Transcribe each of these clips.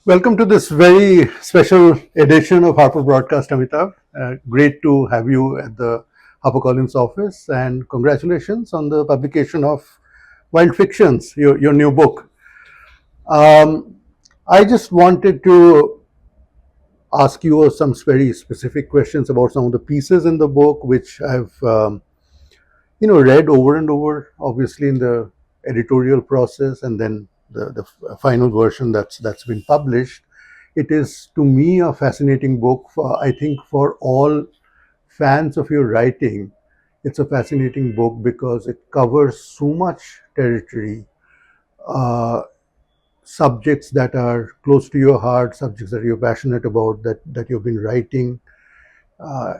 Welcome to this very special edition of Harper Broadcast, Amitav. Great to have you at the HarperCollins office, and congratulations on the publication of Wild Fictions, your new book. I just wanted to ask you some very specific questions about some of the pieces in the book, which I've read over and over, obviously in the editorial process, and then the final version that's been published. It is, to me, a fascinating book. I think for all fans of your writing, it's a fascinating book because it covers so much territory, subjects that are close to your heart, subjects that you're passionate about, that you've been writing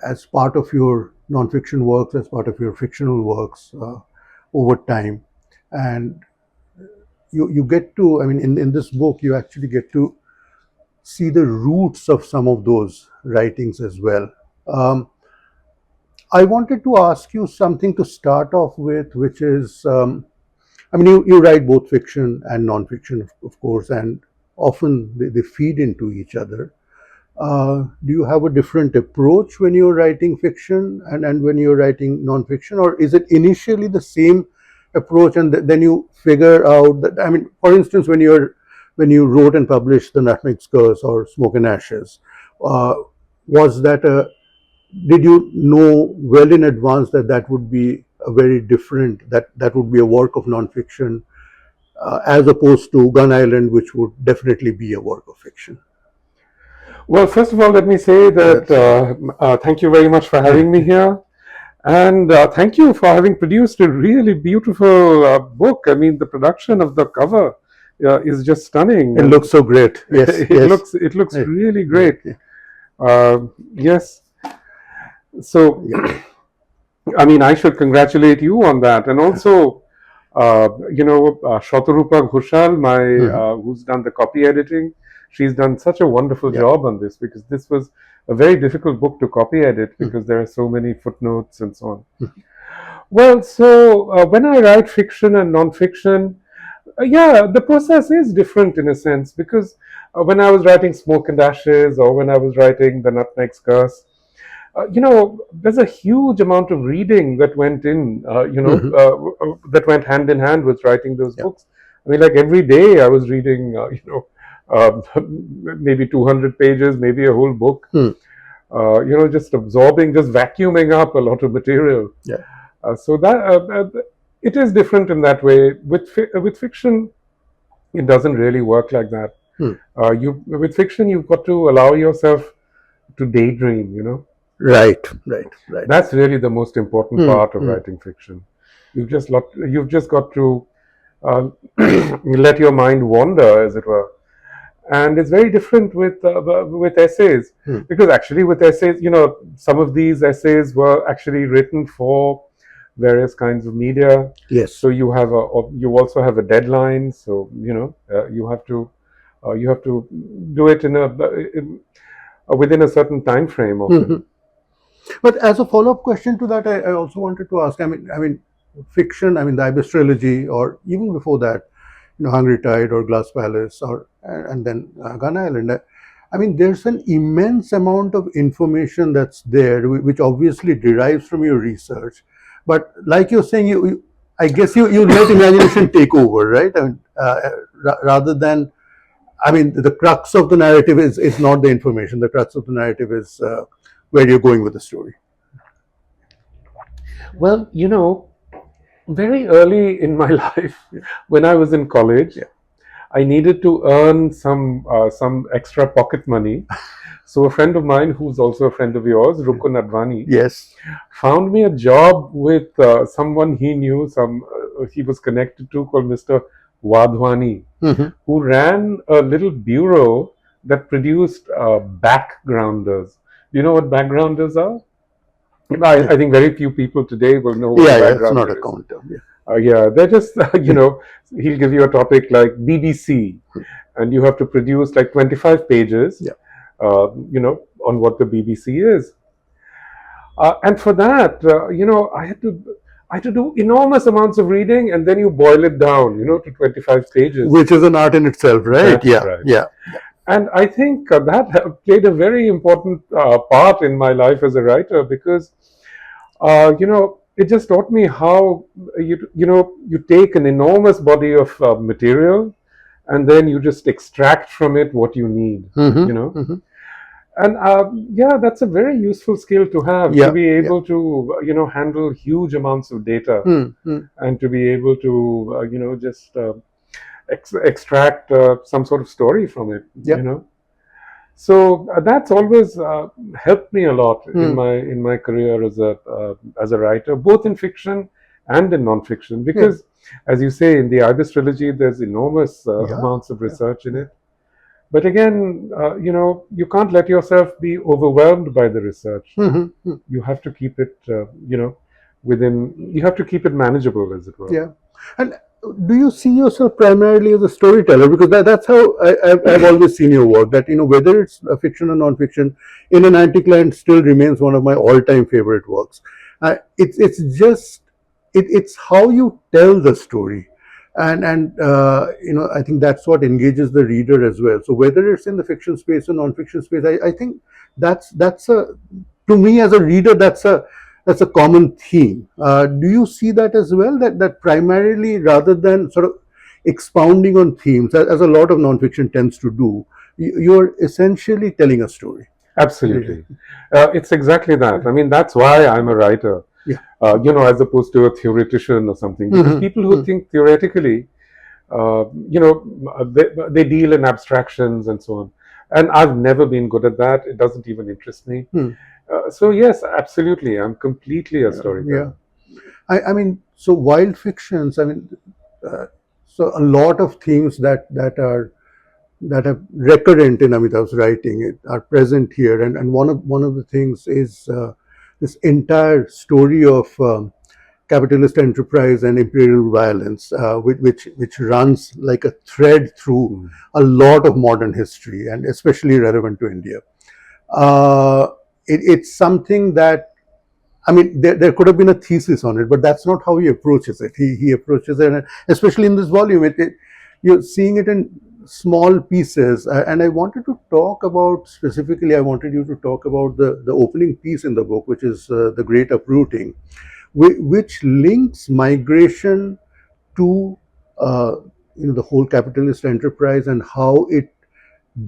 as part of your nonfiction works, as part of your fictional works over time. And you get to, in this book, you actually get to see the roots of some of those writings as well. I wanted to ask you something to start off with, which is, you write both fiction and nonfiction, of course, and often they feed into each other. Do you have a different approach when you're writing fiction and when you're writing nonfiction, or is it initially the same approach and then you figure out that, for instance, when you wrote and published The Nutmeg's Curse or Smoke and Ashes, did you know well in advance that would be a very different, that would be a work of nonfiction as opposed to Gun Island, which would definitely be a work of fiction? Well, first of all, let me say that thank you very much for having me here. And thank you for having produced a really beautiful book. The production of the cover is just stunning. It looks so great. Yes, it looks really great. Yes. So, I should congratulate you on that, and also, Shatarupa Ghoshal, who's done the copy editing. She's done such a wonderful job on this, because this was a very difficult book to copy edit because there are so many footnotes and so on. Well, so when I write fiction and non-fiction, the process is different in a sense, because when I was writing Smoke and Ashes or when I was writing The Nutmeg's Curse, there's a huge amount of reading that went in, that went hand in hand with writing those books. Like every day I was reading, maybe 200 pages, maybe a whole book, just absorbing, just vacuuming up a lot of material. So that it is different in that way. With fiction, it doesn't really work like that. With fiction, you've got to allow yourself to daydream, Right. That's really the most important part of writing fiction. You've just got to let your mind wander, as it were. And it's very different with essays, because actually with essays, some of these essays were actually written for various kinds of media. Yes. So you also have a deadline. So you have to do it within a certain time frame often. But as a follow-up question to that, I also wanted to ask. Fiction. The Ibis trilogy, or even before that, Hungry Tide or Glass Palace, and then Gun Island. There's an immense amount of information that's there, which obviously derives from your research. But like you're saying, I guess you let imagination take over, right? Rather than, the crux of the narrative is not the information. The crux of the narrative is where you're going with the story. Well, very early in my life, when I was in college, I needed to earn some extra pocket money. So a friend of mine, who's also a friend of yours, Rukun Advani, found me a job with someone he knew, he was connected to, called Mr. Wadhwani, who ran a little bureau that produced backgrounders. Do you know what backgrounders are? I think very few people today will know what backgrounder it's not is. a counter. They're just, he'll give you a topic like BBC, and you have to produce like 25 pages, on what the BBC is. And for that, I had to do enormous amounts of reading, and then you boil it down, to 25 pages. Which is an art in itself, right? That's right. And I think that played a very important part in my life as a writer, because it just taught me how you take an enormous body of material, and then you just extract from it what you need. Mm-hmm. You know, Mm-hmm. and yeah, that's a very useful skill to have, to Yeah. be Yeah. able to handle huge amounts of data, Mm-hmm. and to be able to just extract some sort of story from it. Yeah. So that's always helped me a lot in Mm. my career as a writer, both in fiction and in non-fiction. Yeah. Because, as you say, in the Ibis trilogy, there's enormous Yeah. amounts of Yeah. research in it. But again, you can't let yourself be overwhelmed by the research. Mm-hmm. You have to keep it, within. You have to keep it manageable, as it were. Yeah. And do you see yourself primarily as a storyteller? Because that's how I've always seen your work. That, whether it's fiction or non-fiction, In an Anticline still remains one of my all-time favorite works. It's just it's how you tell the story, and I think that's what engages the reader as well. So whether it's in the fiction space or non-fiction space, I think that's a to me as a reader that's a common theme. Do you see that as well? That primarily, rather than sort of expounding on themes, as a lot of nonfiction tends to do, you're essentially telling a story. Absolutely, it's exactly that. I mean, that's why I'm a writer. Yeah. As opposed to a theoretician or something, because Mm-hmm. people who think theoretically, they deal in abstractions and so on. And I've never been good at that. It doesn't even interest me. Mm. So yes, absolutely, I'm completely a Yeah. storyteller. I mean, so wild fictions. I mean, so a lot of themes that are recurrent in Amitav's writing are present here, and one of the things is this entire story of capitalist enterprise and imperial violence, which runs like a thread through a lot of modern history, and especially relevant to India. It's something that, I mean, there could have been a thesis on it, but that's not how he approaches it. He approaches it, and especially in this volume, you're seeing it in small pieces. And I wanted to talk about specifically. I wanted you to talk about the opening piece in the book, which is the Great Uprooting, which links migration to the whole capitalist enterprise and how it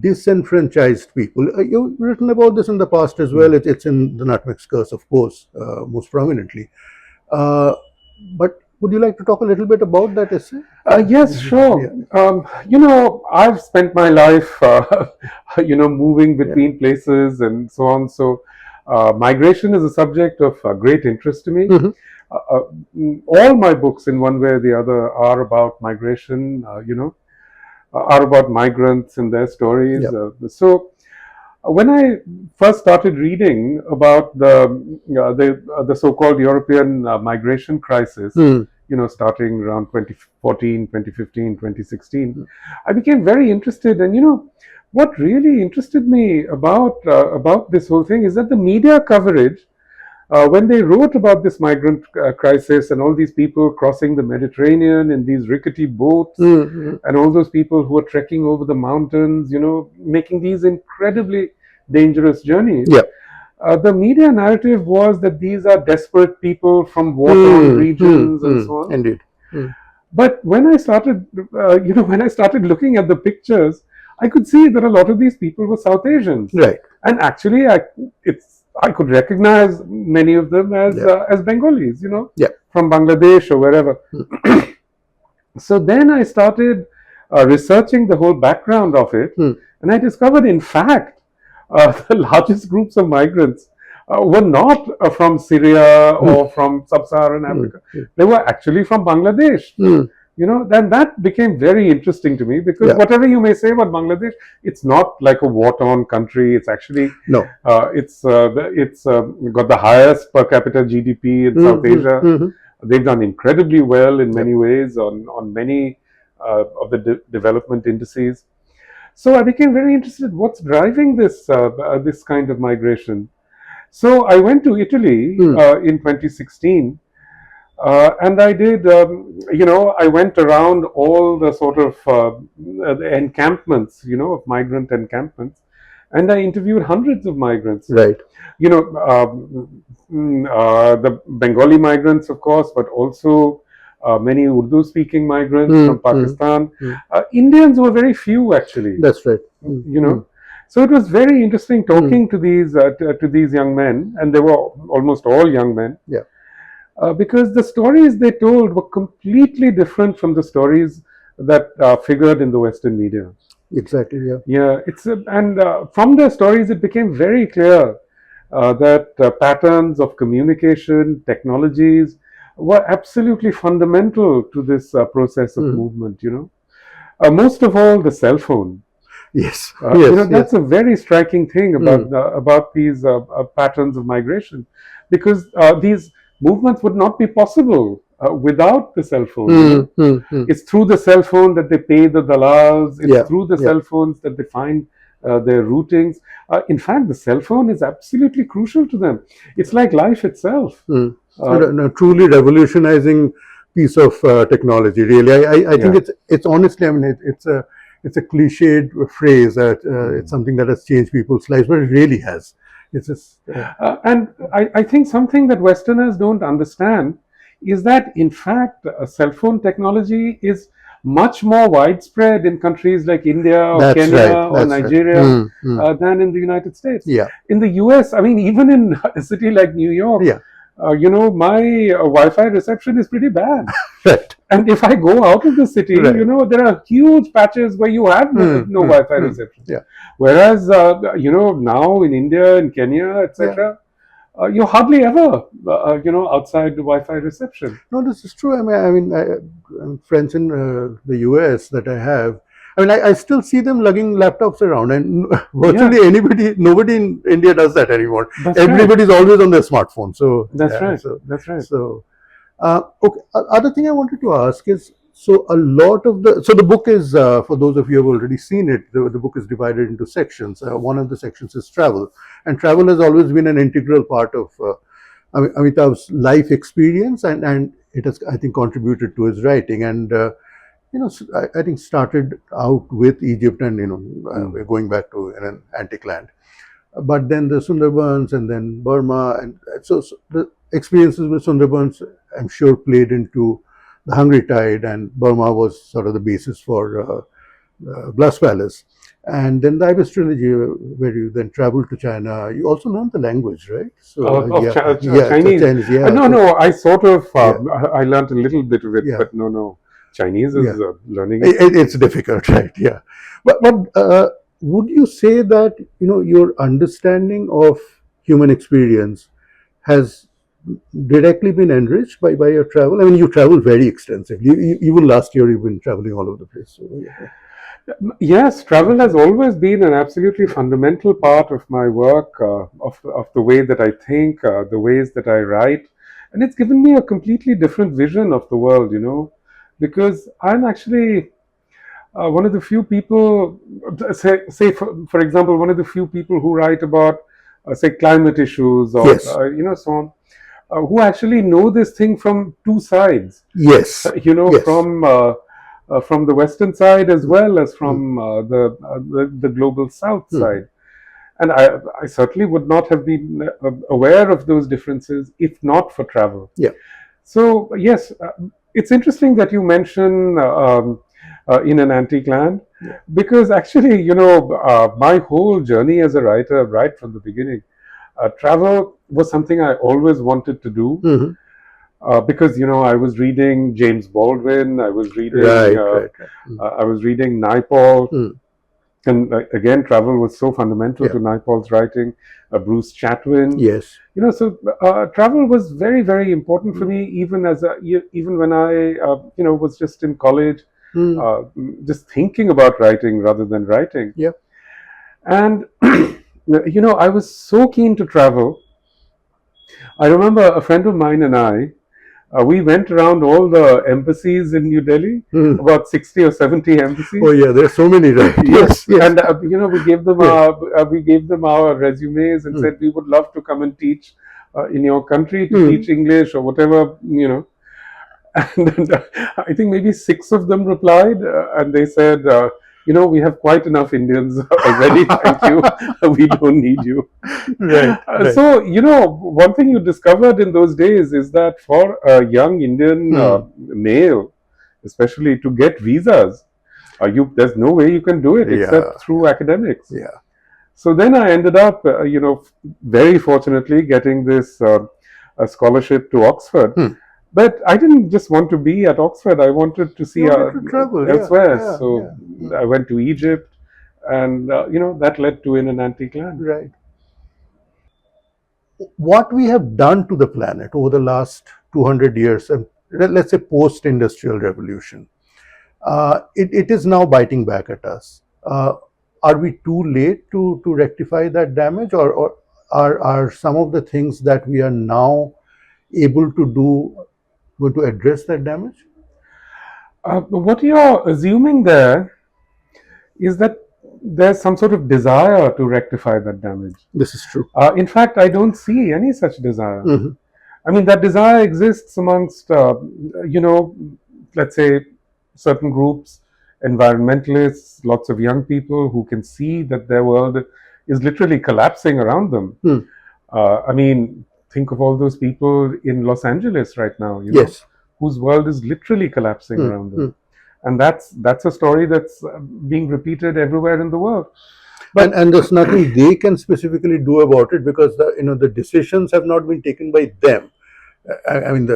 disenfranchised people. You've written about this in the past as well. It's in The Nutmeg's Curse, of course, most prominently. Uh, but would you like to talk a little bit about that essay? Yes, sure. I've spent my life, moving between places and so on. So, migration is a subject of great interest to me. Mhm. All my books, in one way or the other, are about migration. Are about migrants and their stories. Yep. When I first started reading about the so-called European migration crisis, Mm. starting around 2014, 2015, 2016, I became very interested. And what really interested me about this whole thing is that the media coverage, when they wrote about this migrant crisis and all these people crossing the Mediterranean in these rickety boats, Mm. and all those people who are trekking over the mountains, making these incredibly dangerous journeys. Yeah. The media narrative was that these are desperate people from war-torn regions and so on. Indeed. But when I started, when I started looking at the pictures, I could see that a lot of these people were South Asians. Right. And actually, I could recognize many of them as Bengalis, Yeah. from Bangladesh or wherever. So then I started researching the whole background of it, and I discovered, in fact, the largest groups of migrants were not from Syria or from sub-Saharan Africa. They were actually from Bangladesh. Then that became very interesting to me, because whatever you may say about Bangladesh, it's not like a war-torn country. It's actually it's got the highest per capita GDP in South Asia. They've done incredibly well in many ways on many of the development indices. So I became very interested. What's driving this kind of migration? So I went to Italy in 2016. And I did, I went around all the sort of the encampments, of migrant encampments, and I interviewed hundreds of migrants. Right. The Bengali migrants, of course, but also many Urdu-speaking migrants from Pakistan. Indians were very few, actually. That's right. So it was very interesting talking to these young men, and they were almost all young men. Yeah. Because the stories they told were completely different from the stories that figured in the Western media. Exactly. Yeah. Yeah, from their stories, it became very clear that patterns of communication, technologies were absolutely fundamental to this process of movement. Most of all, the cell phone. Yes. That's a very striking thing about these patterns of migration, because these movements would not be possible without the cell phone. It's through the cell phone that they pay the dalals. It's through the cell phones that they find their routings. In fact, the cell phone is absolutely crucial to them. It's like life itself. A truly revolutionizing piece of technology. Really, I think it's honestly. I mean, it's a cliched phrase that it's something that has changed people's lives, but it really has. It's just, and I think something that Westerners don't understand is that, in fact, cell phone technology is much more widespread in countries like India or Kenya or Nigeria than in the United States. Yeah. In the US, I mean, even in a city like New York, my Wi-Fi reception is pretty bad. Right. And if I go out of the city, there are huge patches where you have no Wi-Fi reception. Yeah. Whereas, now in India, in Kenya, etc., you're hardly ever, outside the Wi-Fi reception. No, this is true. I mean, friends in the US that I have. I mean, I still see them lugging laptops around, and virtually nobody in India does that anymore. Everybody's always on their smartphone. So that's right. That's right. So, okay. Other thing I wanted to ask is, so a lot of the book is for those of you who have already seen it. The book is divided into sections. One of the sections is travel, and travel has always been an integral part of Amitav's life experience, and it has, I think, contributed to his writing. And I think started out with Egypt, and we're going back to an antique land, but then the Sundarbans, and then Burma, and so the experiences with Sundarbans, I'm sure, played into the Hungry Tide, and Burma was sort of the basis for Glass Palace. And then the Ibis trilogy, where you then traveled to China. You also learned the language, right? So Chinese. No, I sort of I learned a little bit of it, but no. Chinese is learning. It's difficult, right? Yeah, but would you say that your understanding of human experience has directly been enriched by your travel? I mean, you travel very extensively. Even last year, you've been traveling all over the place. So, yes, travel has always been an absolutely fundamental part of my work, of the way that I think, the ways that I write, and it's given me a completely different vision of the world. Because I'm actually one of the few people, say for example, one of the few people who write about, say, climate issues or so on, who actually know this thing from two sides. Yes. From the Western side as well as from the global South side. And I certainly would not have been aware of those differences if not for travel. Yeah. So yes, it's interesting that you mention in an antique land, because actually, my whole journey as a writer, right from the beginning, travel was something I always wanted to do. Because I was reading James Baldwin, I was reading I was reading Naipaul, and again, travel was so fundamental to Naipaul's writing. Bruce Chatwin, so travel was very, very important for me, even when I was just in college, just thinking about writing rather than writing. And I was so keen to travel. I remember a friend of mine and I, we went around all the embassies in New Delhi, about 60 or 70 embassies. Oh yeah, there's so many, right? Yes. And we gave them our resumes and said we would love to come and teach in your country, to teach English or whatever, And I think maybe 6 of them replied, and they said, we have quite enough Indians already. Thank you. We don't need you. Right, right. So, one thing you discovered in those days is that for a young Indian male, especially to get visas, there's no way you can do it Yeah, except through academics. yeah. So then I ended up, very fortunately getting this a scholarship to Oxford. But I didn't just want to be at Oxford. I wanted to see You wanted to travel, yeah, elsewhere. yeah, So yeah. I went to Egypt, and that led to In an Antique Land. Right. What we have done to the planet over the last 200 years, and let's say post-industrial revolution, it is now biting back at us. Are we too late to rectify that damage, or are some of the things that we are now able to do going to address that damage? What you're assuming there is that there's some sort of desire to rectify that damage. This is true. In fact, I don't see any such desire. Mm-hmm. I mean, that desire exists amongst, let's say, certain groups, environmentalists, lots of young people who can see that their world is literally collapsing around them. I mean, think of all those people in Los Angeles right now, Yes. whose world is literally collapsing around them. And that's a story that's being repeated everywhere in the world. But and there's nothing they can specifically do about it, because the decisions have not been taken by them. I mean,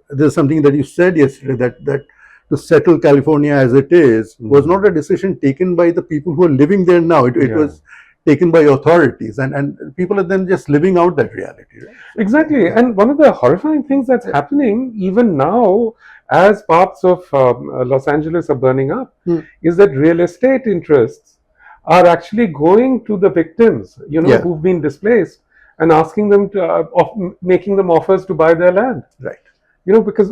there's something that you said yesterday, that to settle California as it is was not a decision taken by the people who are living there now. It was taken by authorities, and people are then just living out that reality. Right? Exactly. And one of the horrifying things that's happening even now, as parts of Los Angeles are burning up, is that real estate interests are actually going to the victims, who've been displaced, and asking them to, making them offers to buy their land. Right. Because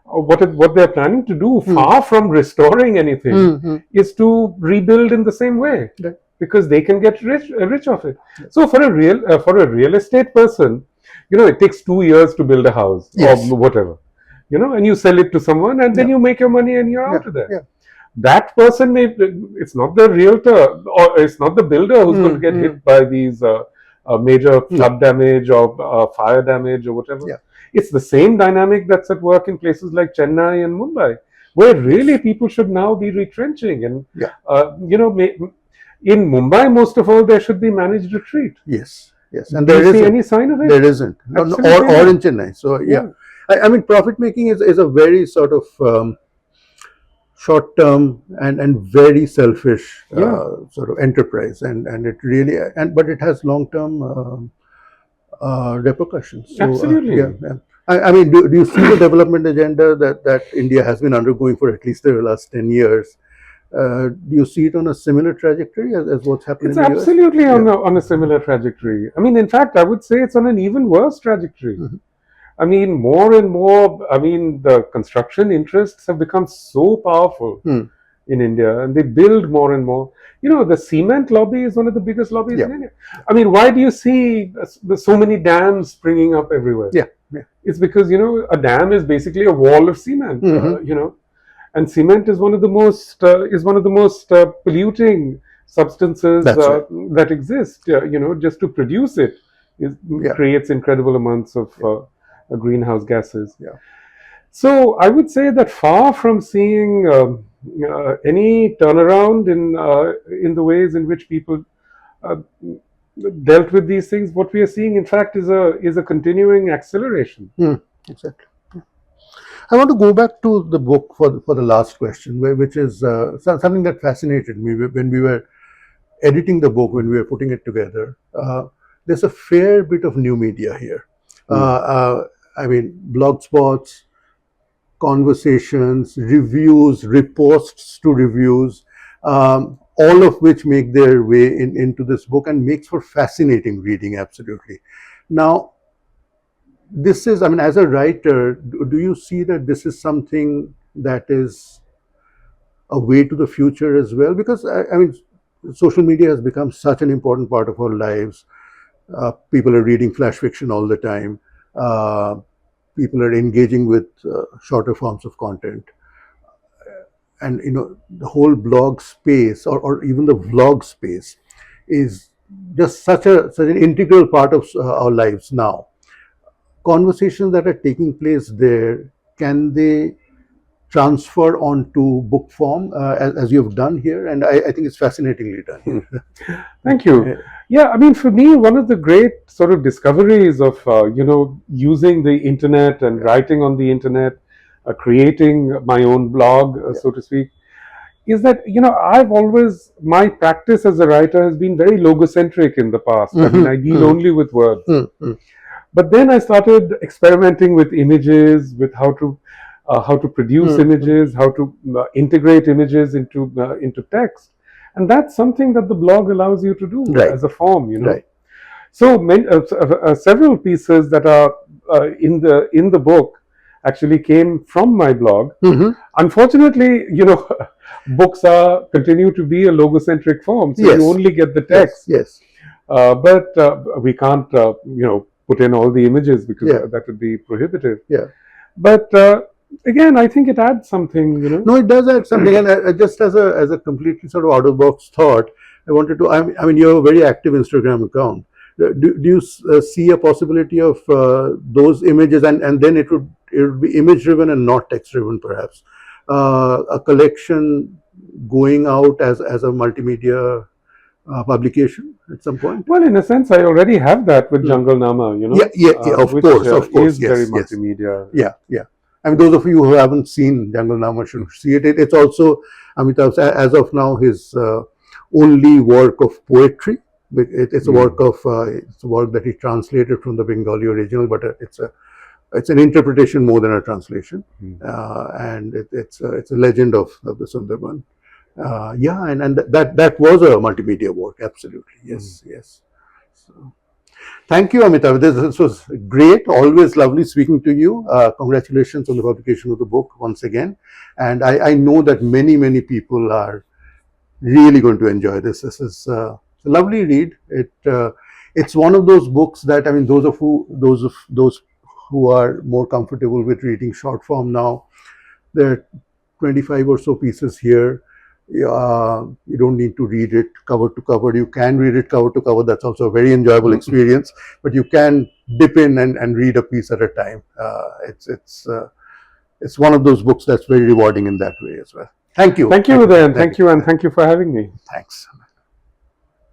what they're planning to do, far from restoring anything, is to rebuild in the same way. Right. Because they can get rich off it. So for a real estate person, it takes 2 years to build a house, Yes. or whatever, and you sell it to someone, and then you make your money and you're out of there. Yeah. That person it's not the realtor, or it's not the builder who's going to get hit by these major flood damage or fire damage or whatever. Yeah. It's the same dynamic that's at work in places like Chennai and Mumbai, where really people should now be retrenching. And in Mumbai, most of all, there should be managed retreat. Yes, and Do there you see isn't any sign of it? There isn't, or in Chennai. So yeah. I mean, profit making is a very sort of short term and very selfish sort of enterprise, and it really, but it has long term repercussions. So, Absolutely. I mean, do you see the development agenda that India has been undergoing for at least the last 10 years? Do you see it on a similar trajectory as what's happening It's in the US? absolutely on a similar trajectory. I mean, in fact, I would say it's on an even worse trajectory. I mean, more and more, the construction interests have become so powerful in India, and they build more and more. The cement lobby is one of the biggest lobbies in India. I mean, why do you see so many dams springing up everywhere? Yeah. It's because, a dam is basically a wall of cement, and cement is one of the most polluting substances that exist. Just to produce it creates incredible amounts of greenhouse gases. Yeah. So I would say that far from seeing any turnaround in the ways in which people dealt with these things, what we are seeing, in fact, is a continuing acceleration. Exactly. I want to go back to the book for the last question, which is something that fascinated me when we were editing the book, when we were putting it together. There's a fair bit of new media here. I mean, blog spots, conversations, reviews, reposts to reviews, all of which make their way into this book and makes for fascinating reading, absolutely. Now, this is, I mean, as a writer, do you see that this is something that is a way to the future as well? Because, I mean, social media has become such an important part of our lives. People are reading flash fiction all the time. people are engaging with shorter forms of content. And the whole blog space, or even the vlog space, is just such an integral part of our lives now. Conversations that are taking place there, can they transfer onto book form, as you've done here? And I think it's fascinatingly done here. Thank you. Yeah, I mean, for me, one of the great sort of discoveries of using the internet and writing on the internet, creating my own blog, so to speak, is that I've always, my practice as a writer has been very logocentric in the past. I mean, I deal only with words. But then I started experimenting with images, with how to produce images, how to integrate images into text, and that's something that the blog allows you to do as a form. Right. So several pieces that are in the book actually came from my blog. Unfortunately, books continue to be a logocentric form, so Yes. you only get the text. Yes. But we can't, put in all the images because that would be prohibitive. Yeah. But again, I think it adds something. No, it does add something. And just as a completely sort of out of the box thought, I wanted to. I mean, you have a very active Instagram account. Do you see a possibility of those images, and then it would be image driven and not text driven, perhaps? A collection going out as a multimedia publication at some point? Well, in a sense, I already have that with Jungle Nama. Yeah, of which, course, is yes, very yes. multimedia. Yeah. I mean, those of you who haven't seen Jungle Nama should see it. It's also Amitav's, as of now, his only work of poetry. It's a work of it's a work that he translated from the Bengali original, but it's an interpretation more than a translation, and it's a legend of the Sundarban. And that was a multimedia work, absolutely. Yes. So, thank you, Amitav. This was great. Always lovely speaking to you. Congratulations on the publication of the book once again. And I know that many people are really going to enjoy this. This is a lovely read. It's one of those books that, I mean, those who are more comfortable with reading short form now, there are 25 or so pieces here. You don't need to read it cover to cover. You can read it cover to cover. That's also a very enjoyable experience. But you can dip in and read a piece at a time. It's one of those books that's very rewarding in that way as well. Thank you. Thank you, Udayan. Thank you, and thank you for having me. Thanks.